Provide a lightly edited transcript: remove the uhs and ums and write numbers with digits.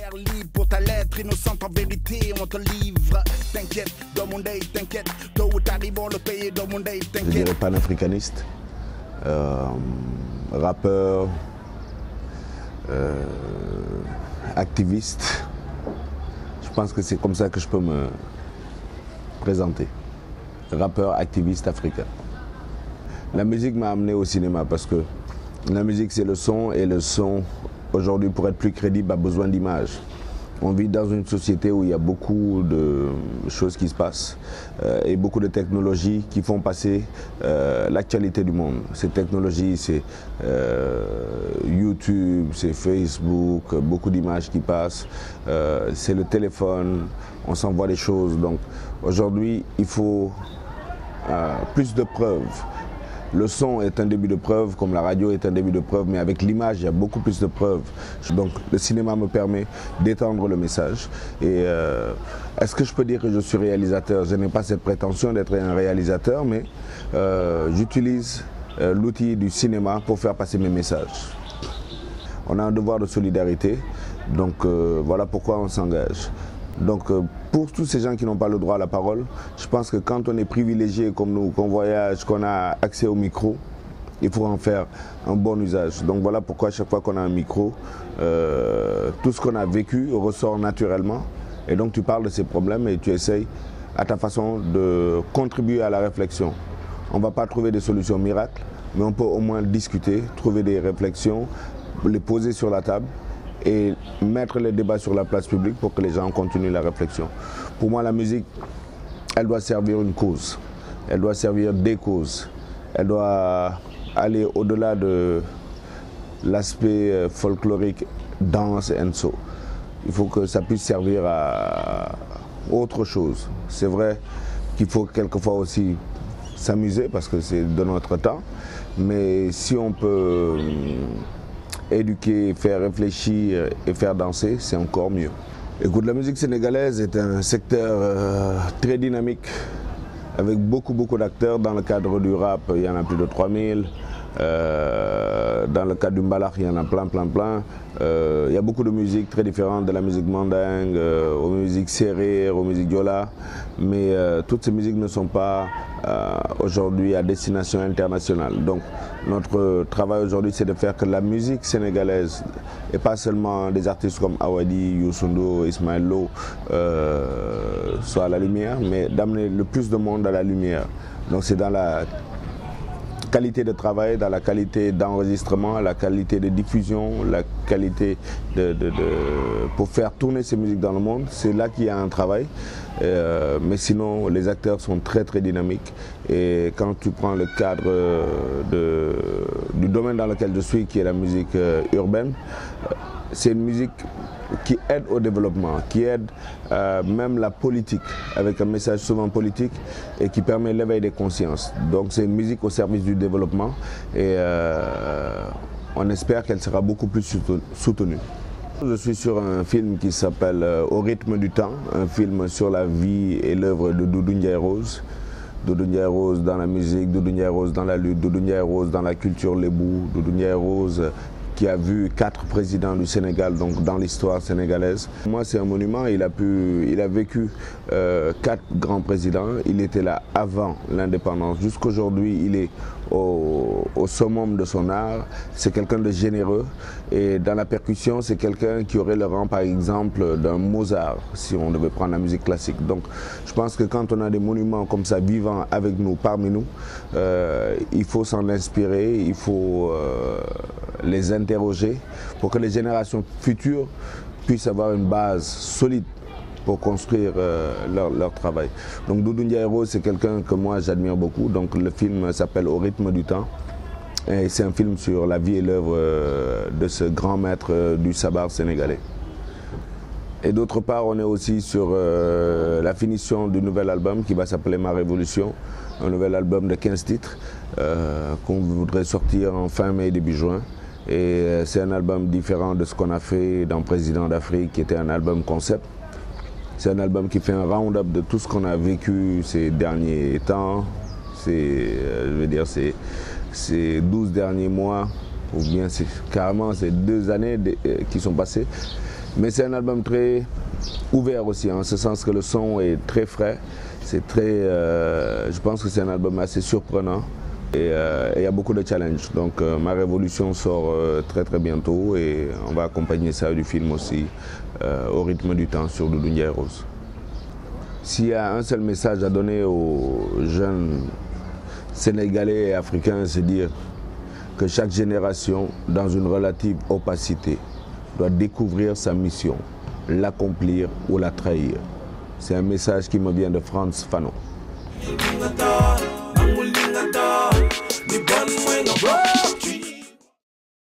l'air libre pour ta lettre innocente en vérité, on te livre. T'inquiète, dans mon day, t'inquiète. Tôt ou tard, ils vont le payer dans mon day, t'inquiète. Je dirais panafricaniste, rappeur, activiste. Je pense que c'est comme ça que je peux me présenter. Rappeur, activiste africain. La musique m'a amené au cinéma parce que la musique c'est le son et le son aujourd'hui pour être plus crédible a besoin d'images. On vit dans une société où il y a beaucoup de choses qui se passent et beaucoup de technologies qui font passer l'actualité du monde. Ces technologies, c'est YouTube, c'est Facebook, beaucoup d'images qui passent, c'est le téléphone, on s'envoie des choses. Donc aujourd'hui, il faut plus de preuves. Le son est un début de preuve, comme la radio est un début de preuve, mais avec l'image, il y a beaucoup plus de preuves. Donc le cinéma me permet d'étendre le message. Et est-ce que je peux dire que je suis réalisateur? Je n'ai pas cette prétention d'être un réalisateur, mais j'utilise l'outil du cinéma pour faire passer mes messages. On a un devoir de solidarité, donc voilà pourquoi on s'engage. Donc pour tous ces gens qui n'ont pas le droit à la parole, je pense que quand on est privilégié comme nous, qu'on voyage, qu'on a accès au micro, il faut en faire un bon usage. Donc voilà pourquoi chaque fois qu'on a un micro, tout ce qu'on a vécu ressort naturellement. Et donc tu parles de ces problèmes et tu essayes à ta façon de contribuer à la réflexion. On ne va pas trouver des solutions miracles, mais on peut au moins discuter, trouver des réflexions, les poser sur la table et mettre les débats sur la place publique pour que les gens continuent la réflexion. Pour moi, la musique, elle doit servir une cause, elle doit servir des causes, elle doit aller au-delà de l'aspect folklorique, danse et so. Il faut que ça puisse servir à autre chose. C'est vrai qu'il faut quelquefois aussi s'amuser parce que c'est de notre temps, mais si on peut éduquer, faire réfléchir et faire danser, c'est encore mieux. Écoute, la musique sénégalaise est un secteur très dynamique avec beaucoup d'acteurs. Dans le cadre du rap, il y en a plus de 3000. Dans le cadre du mbalax, il y en a plein. Il y a beaucoup de musiques très différentes, de la musique mandingue, aux musiques sérères, aux musiques diola. Mais toutes ces musiques ne sont pas aujourd'hui à destination internationale. Donc notre travail aujourd'hui, c'est de faire que la musique sénégalaise, et pas seulement des artistes comme Awadi, Youssou N'Dour, Ismaël Lo, soit à la lumière, mais d'amener le plus de monde à la lumière. Donc c'est dans la qualité de travail, dans la qualité d'enregistrement, la qualité de diffusion, la qualité pour faire tourner ces musiques dans le monde. C'est là qu'il y a un travail. Mais sinon, les acteurs sont très dynamiques. Et quand tu prends le cadre du domaine dans lequel je suis, qui est la musique urbaine, c'est une musique qui aide au développement, qui aide même la politique, avec un message souvent politique et qui permet l'éveil des consciences. Donc c'est une musique au service du développement et on espère qu'elle sera beaucoup plus soutenue. Je suis sur un film qui s'appelle Au rythme du temps, un film sur la vie et l'œuvre de Doudou Ndiaye Rose. Doudou Ndiaye Rose dans la musique, Doudou Ndiaye Rose dans la lutte, Doudou Ndiaye Rose dans la culture lébou, Doudou Ndiaye Rose qui a vu 4 présidents du Sénégal, donc dans l'histoire sénégalaise. Moi, c'est un monument, il a vécu 4 grands présidents, il était là avant l'indépendance. Jusqu'aujourd'hui, il est au summum de son art, c'est quelqu'un de généreux et dans la percussion, c'est quelqu'un qui aurait le rang, par exemple, d'un Mozart, si on devait prendre la musique classique. Donc, je pense que quand on a des monuments comme ça vivants avec nous, parmi nous, il faut s'en inspirer, il faut les interroger pour que les générations futures puissent avoir une base solide pour construire leur travail. Donc Doudou Ndiaye Rose, c'est quelqu'un que moi j'admire beaucoup. Donc le film s'appelle Au rythme du temps. Et c'est un film sur la vie et l'œuvre de ce grand maître du sabar sénégalais. Et d'autre part, on est aussi sur la finition du nouvel album qui va s'appeler Ma Révolution. Un nouvel album de 15 titres qu'on voudrait sortir en fin mai, début juin. Et c'est un album différent de ce qu'on a fait dans Président d'Afrique, qui était un album concept. C'est un album qui fait un round-up de tout ce qu'on a vécu ces derniers temps. Je veux dire, ces 12 derniers mois, ou bien carrément ces 2 années qui sont passées. Mais c'est un album très ouvert aussi, en ce sens que le son est très frais. C'est très, je pense que c'est un album assez surprenant et il y a beaucoup de challenges. Donc Ma Révolution sort très bientôt et on va accompagner ça du film aussi au rythme du temps sur Doudou Ndiaye Rose. S'il y a un seul message à donner aux jeunes Sénégalais et Africains, c'est dire que chaque génération, dans une relative opacité, doit découvrir sa mission, l'accomplir ou la trahir. C'est un message qui me vient de Frantz Fanon.